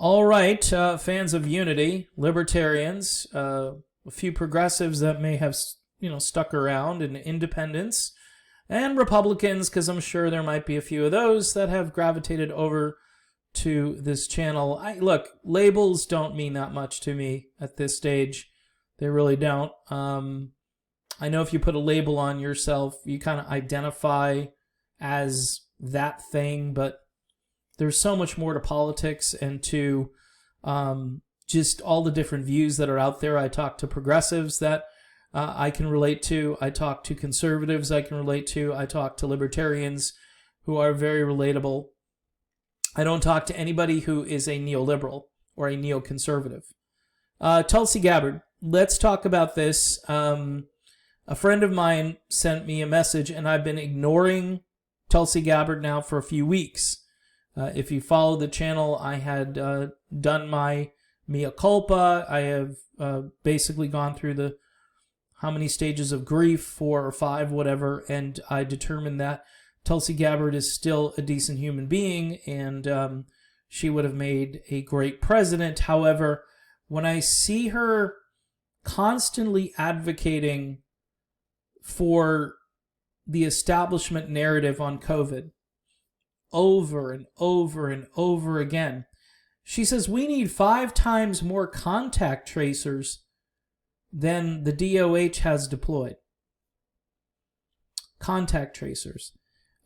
All right, fans of unity, libertarians, a few progressives that may have, stuck around, and independents, and Republicans, because I'm sure there might be a few of those that have gravitated over to this channel. Look, labels don't mean that much to me at this stage. They really don't. I know if you put a label on yourself, you kind of identify as that thing, but there's so much more to politics and to just all the different views that are out there. I talk to progressives that I can relate to. I talk to conservatives I can relate to. I talk to libertarians who are very relatable. I don't talk to anybody who is a neoliberal or a neoconservative. Tulsi Gabbard, let's talk about this. A friend of mine sent me a message, and I've been ignoring Tulsi Gabbard now for a few weeks. If you follow the channel, I had done my mea culpa. I have basically gone through the how many stages of grief, 4 or 5, whatever, and I determined that Tulsi Gabbard is still a decent human being, and she would have made a great president. However, when I see her constantly advocating for the establishment narrative on COVID, over and over and over again. She says we need 5 times more contact tracers than the DOH has deployed. Contact tracers.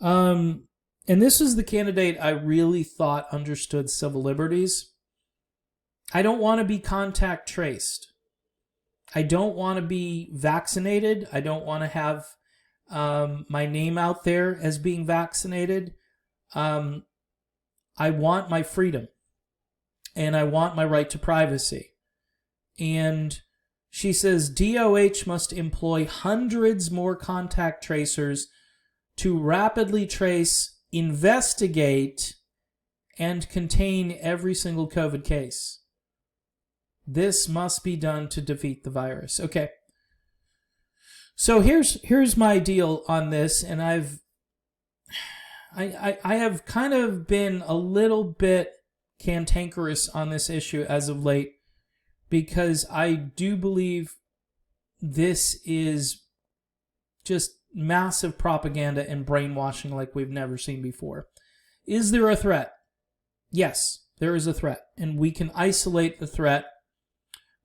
And this is the candidate I really thought understood civil liberties. I don't want to be contact traced. I don't want to be vaccinated. I don't want to have my name out there as being vaccinated. I want my freedom, and I want my right to privacy. And she says DOH must employ hundreds more contact tracers to rapidly trace, investigate, and contain every single COVID case. This must be done to defeat the virus. Okay. So here's my deal on this, and I have kind of been a little bit cantankerous on this issue as of late, because I do believe this is just massive propaganda and brainwashing like we've never seen before. Is there a threat? Yes, there is a threat, and we can isolate the threat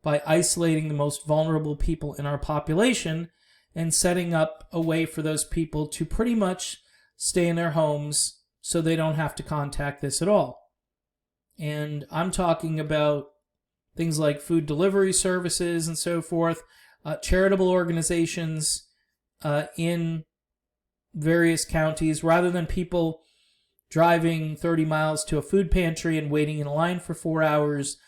by isolating the most vulnerable people in our population and setting up a way for those people to pretty much stay in their homes so they don't have to contact this at all. And I'm talking about things like food delivery services and so forth, charitable organizations in various counties, rather than people driving 30 miles to a food pantry and waiting in a line for 4 hours.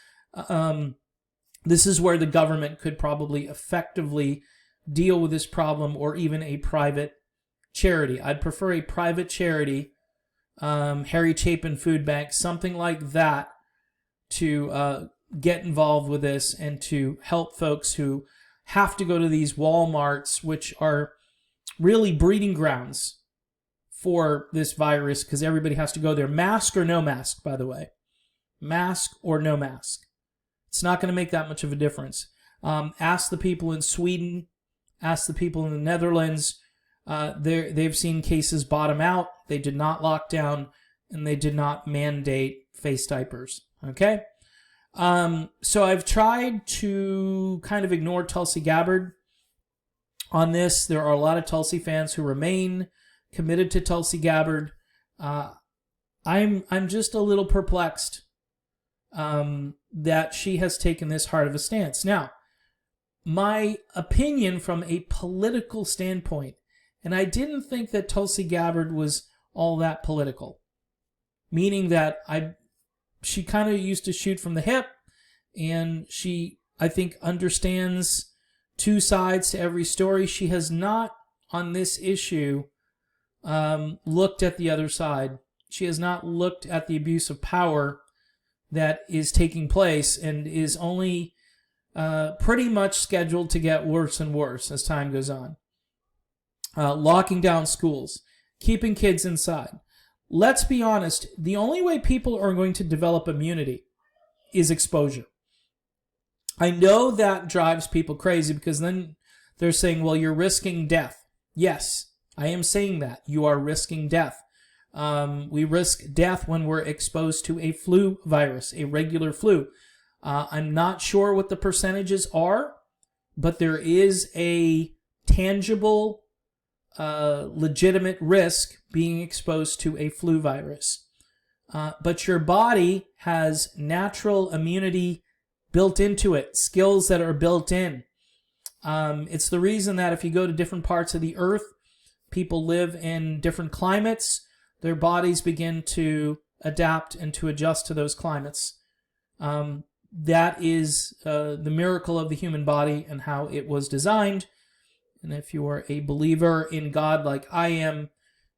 This is where the government could probably effectively deal with this problem, or even a private charity. I'd prefer a private charity, Harry Chapin Food Bank, something like that, to get involved with this and to help folks who have to go to these Walmarts, which are really breeding grounds for this virus, because everybody has to go there. Mask or no mask, by the way. Mask or no mask. It's not going to make that much of a difference. Ask the people in Sweden. Ask the people in the Netherlands. They've seen cases bottom out. They did not lock down, and they did not mandate face diapers. Okay? So I've tried to kind of ignore Tulsi Gabbard on this. There are a lot of Tulsi fans who remain committed to Tulsi Gabbard. I'm just a little perplexed that she has taken this hard of a stance. Now, my opinion from a political standpoint, and I didn't think that Tulsi Gabbard was all that political, meaning that she kind of used to shoot from the hip, and she, I think, understands 2 sides to every story. She has not, on this issue, looked at the other side. She has not looked at the abuse of power that is taking place, and is only pretty much scheduled to get worse and worse as time goes on. Locking down schools, keeping kids inside. Let's be honest, the only way people are going to develop immunity is exposure. I know that drives people crazy because then they're saying, well, you're risking death. Yes, I am saying that. You are risking death. We risk death when we're exposed to a flu virus, a regular flu. I'm not sure what the percentages are, but there is a tangible, legitimate risk being exposed to a flu virus. But your body has natural immunity built into it, skills that are built in. It's the reason that if you go to different parts of the earth, people live in different climates, their bodies begin to adapt and to adjust to those climates. That is the miracle of the human body and how it was designed. And if you are a believer in God like I am,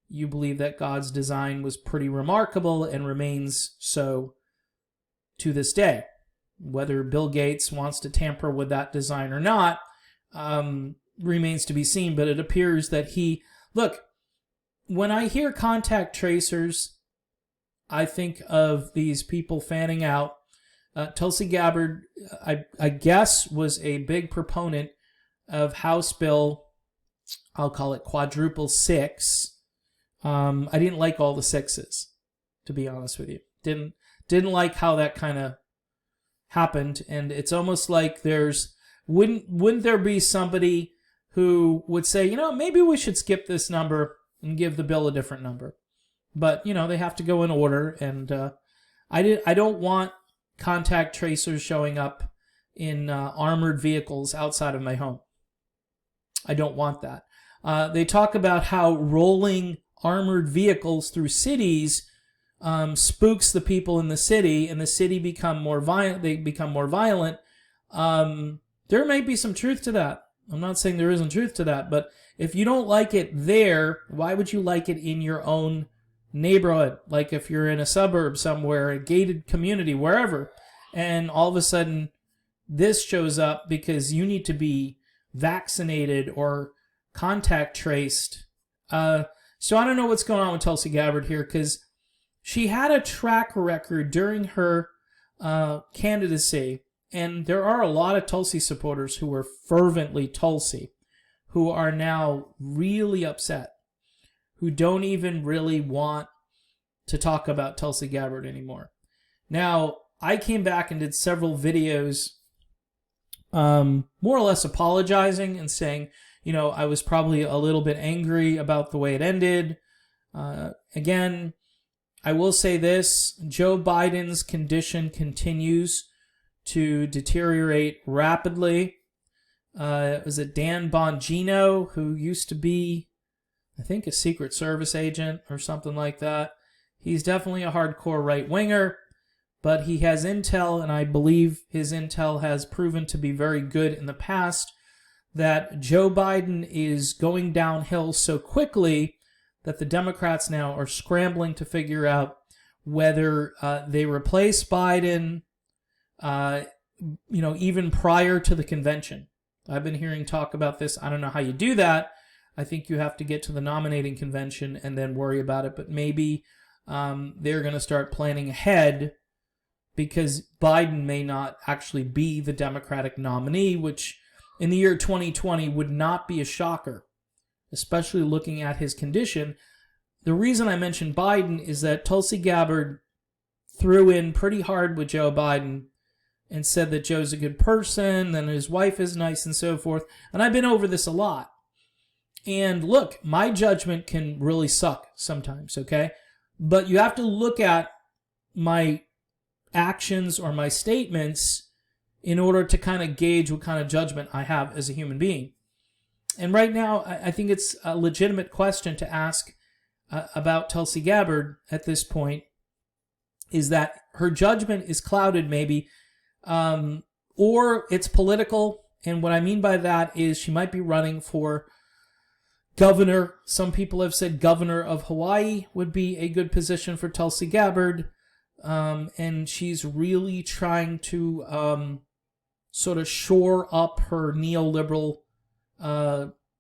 you believe that God's design was pretty remarkable and remains so to this day. Whether Bill Gates wants to tamper with that design or not remains to be seen, but it appears that he... Look, when I hear contact tracers, I think of these people fanning out. Tulsi Gabbard, I guess, was a big proponent of House Bill, I'll call it quadruple 6. I didn't like all the 6s, to be honest with you. Didn't like how that kind of happened, and it's almost like wouldn't there be somebody who would say, maybe we should skip this number and give the bill a different number. But, they have to go in order, and I don't want contact tracers showing up in armored vehicles outside of my home. I don't want that. They talk about how rolling armored vehicles through cities spooks the people in the city, and the city become more violent. They become more violent. There may be some truth to that. I'm not saying there isn't truth to that, but if you don't like it there, why would you like it in your own neighborhood? Like if you're in a suburb somewhere, a gated community, wherever, and all of a sudden this shows up because you need to be vaccinated or contact traced. So I don't know what's going on with Tulsi Gabbard here, because she had a track record during her candidacy, and there are a lot of Tulsi supporters who were fervently Tulsi, who are now really upset, who don't even really want to talk about Tulsi Gabbard anymore. Now, I came back and did several videos more or less apologizing and saying, I was probably a little bit angry about the way it ended. Again, I will say this, Joe Biden's condition continues to deteriorate rapidly. Was it Dan Bongino, who used to be, I think, a Secret Service agent or something like that? He's definitely a hardcore right-winger, but he has intel, and I believe his intel has proven to be very good in the past, that Joe Biden is going downhill so quickly that the Democrats now are scrambling to figure out whether they replace Biden, even prior to the convention. I've been hearing talk about this. I don't know how you do that. I think you have to get to the nominating convention and then worry about it. But maybe they're going to start planning ahead, because Biden may not actually be the Democratic nominee, which in the year 2020 would not be a shocker, especially looking at his condition. The reason I mentioned Biden is that Tulsi Gabbard threw in pretty hard with Joe Biden and said that Joe's a good person and his wife is nice and so forth. And I've been over this a lot. And look, my judgment can really suck sometimes, okay? But you have to look at my actions or my statements in order to kind of gauge what kind of judgment I have as a human being. And right now, I think it's a legitimate question to ask about Tulsi Gabbard at this point, is that her judgment is clouded maybe, or it's political. And what I mean by that is she might be running for governor. Some people have said governor of Hawaii would be a good position for Tulsi Gabbard. And she's really trying to sort of shore up her neoliberal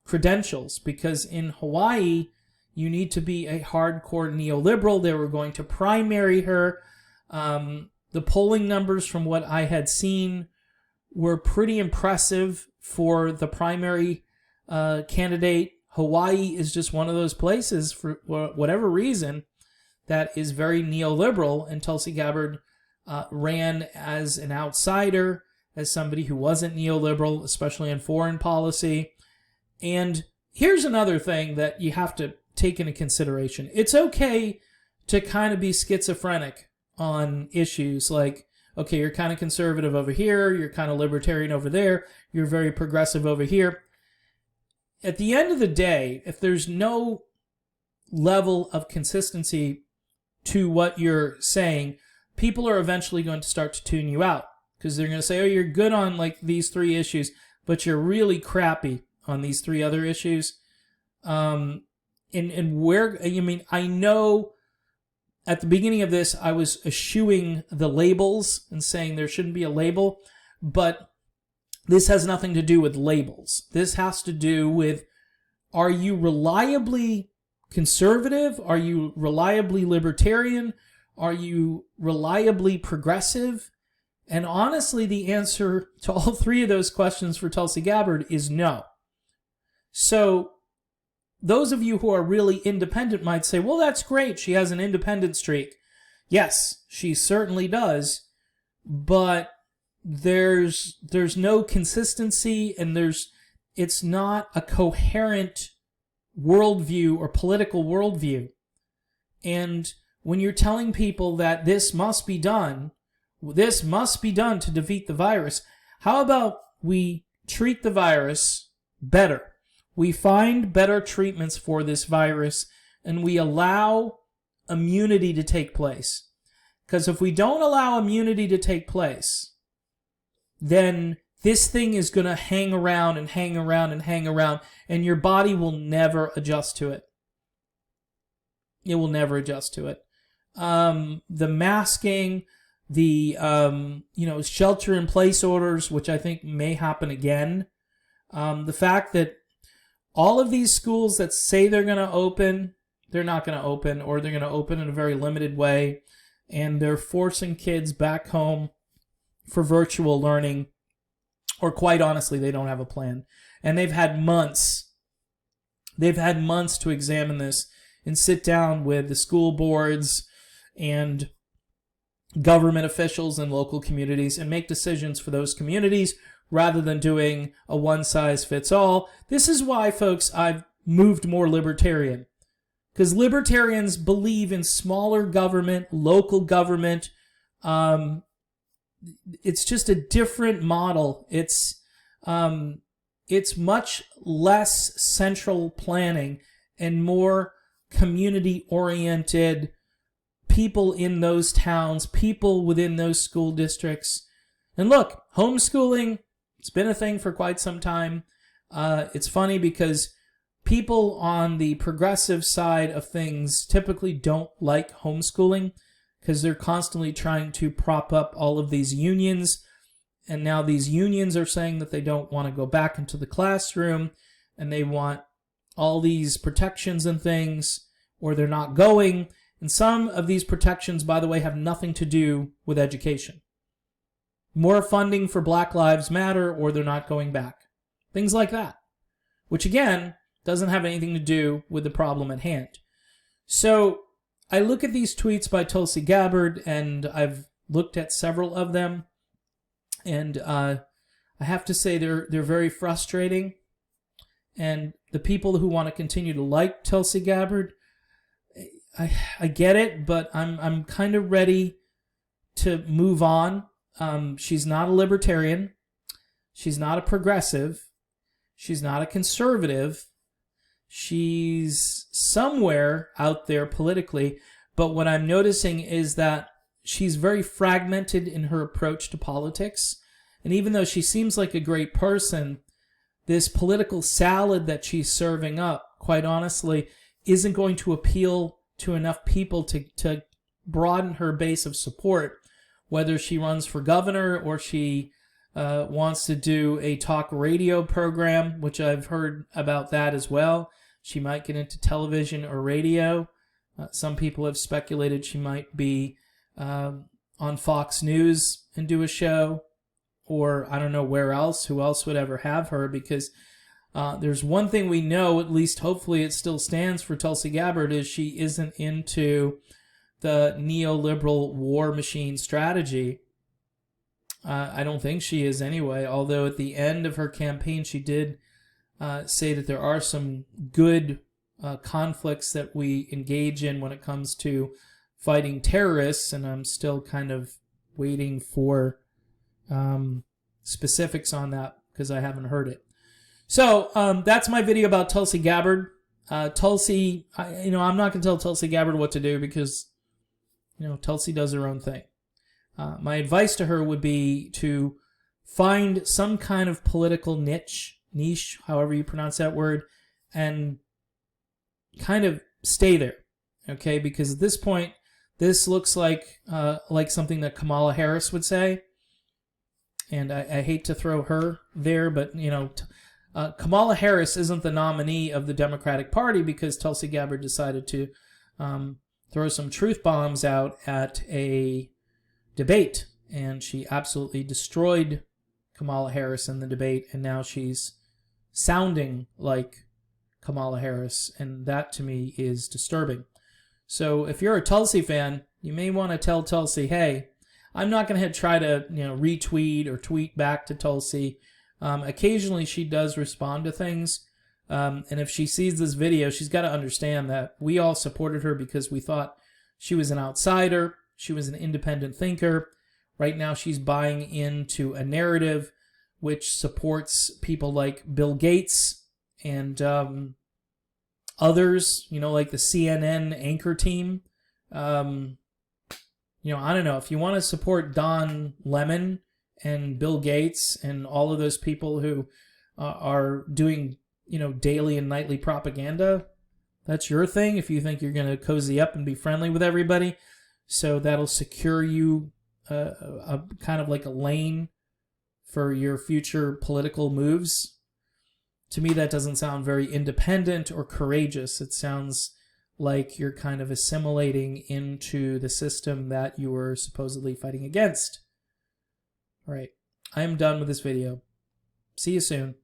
credentials, because in Hawaii, you need to be a hardcore neoliberal. They were going to primary her. The polling numbers from what I had seen were pretty impressive for the primary candidate. Hawaii is just one of those places, for whatever reason, that is very neoliberal, and Tulsi Gabbard ran as an outsider, as somebody who wasn't neoliberal, especially in foreign policy. And here's another thing that you have to take into consideration. It's okay to kind of be schizophrenic on issues like, okay, you're kind of conservative over here, you're kind of libertarian over there, you're very progressive over here. At the end of the day, if there's no level of consistency to what you're saying, people are eventually going to start to tune you out, because they're going to say, oh, you're good on like these 3 issues, but you're really crappy on these 3 other issues. And where, I mean, I know at the beginning of this, I was eschewing the labels and saying there shouldn't be a label, but this has nothing to do with labels. This has to do with, are you reliably conservative? Are you reliably libertarian? Are you reliably progressive? And honestly, the answer to all 3 of those questions for Tulsi Gabbard is no. So those of you who are really independent might say, well, that's great. She has an independent streak. Yes, she certainly does. But there's no consistency, and it's not a coherent worldview or political worldview. And when you're telling people that this must be done to defeat the virus, how about we treat the virus better? We find better treatments for this virus, and we allow immunity to take place. Because if we don't allow immunity to take place, then this thing is going to hang around and hang around and hang around, and your body will never adjust to it. It will never adjust to it. The masking, the shelter-in-place orders, which I think may happen again. The fact that all of these schools that say they're going to open, they're not going to open, or they're going to open in a very limited way, and they're forcing kids back home for virtual learning, or quite honestly, they don't have a plan. And they've had months to examine this and sit down with the school boards and government officials in local communities and make decisions for those communities rather than doing a one-size-fits-all. This is why, folks, I've moved more libertarian. Because libertarians believe in smaller government, local government. It's just a different model. It's much less central planning and more community-oriented, people in those towns, people within those school districts. And look, homeschooling, it's been a thing for quite some time. It's funny because people on the progressive side of things typically don't like homeschooling because they're constantly trying to prop up all of these unions. And now these unions are saying that they don't want to go back into the classroom and they want all these protections and things, or they're not going. And some of these protections, by the way, have nothing to do with education. More funding for Black Lives Matter, or they're not going back. Things like that. Which, again, doesn't have anything to do with the problem at hand. So I look at these tweets by Tulsi Gabbard, and I've looked at several of them, and I have to say they're very frustrating. And the people who want to continue to like Tulsi Gabbard, I get it, but I'm kind of ready to move on. She's not a libertarian. She's not a progressive. She's not a conservative. She's somewhere out there politically, but what I'm noticing is that she's very fragmented in her approach to politics. And even though she seems like a great person, this political salad that she's serving up, quite honestly, isn't going to appeal to enough people to broaden her base of support, whether she runs for governor or she wants to do a talk radio program, which I've heard about that as well. She might get into television or radio. Some people have speculated she might be on Fox News and do a show, or I don't know where else, who else would ever have her, because there's one thing we know, at least hopefully it still stands for Tulsi Gabbard, is she isn't into the neoliberal war machine strategy. I don't think she is anyway, although at the end of her campaign she did say that there are some good conflicts that we engage in when it comes to fighting terrorists, and I'm still kind of waiting for specifics on that because I haven't heard it. So that's my video about Tulsi Gabbard. Tulsi, I'm not going to tell Tulsi Gabbard what to do because, Tulsi does her own thing. My advice to her would be to find some kind of political niche, however you pronounce that word, and kind of stay there, okay? Because at this point, this looks like something that Kamala Harris would say, and I hate to throw her there, but Kamala Harris isn't the nominee of the Democratic Party because Tulsi Gabbard decided to throw some truth bombs out at a debate, and she absolutely destroyed Kamala Harris in the debate, and now she's sounding like Kamala Harris, and that to me is disturbing. So if you're a Tulsi fan, you may want to tell Tulsi, hey, I'm not going to try to retweet or tweet back to Tulsi. Occasionally she does respond to things, and if she sees this video, she's got to understand that we all supported her because we thought she was an outsider, she was an independent thinker. Right now she's buying into a narrative which supports people like Bill Gates and others, like the CNN anchor team. I don't know. If you want to support Don Lemon and Bill Gates and all of those people who are doing, daily and nightly propaganda, that's your thing. If you think you're going to cozy up and be friendly with everybody, so that'll secure you a kind of like a lane for your future political moves. To me, that doesn't sound very independent or courageous. It sounds like you're kind of assimilating into the system that you were supposedly fighting against. All right, I am done with this video. See you soon.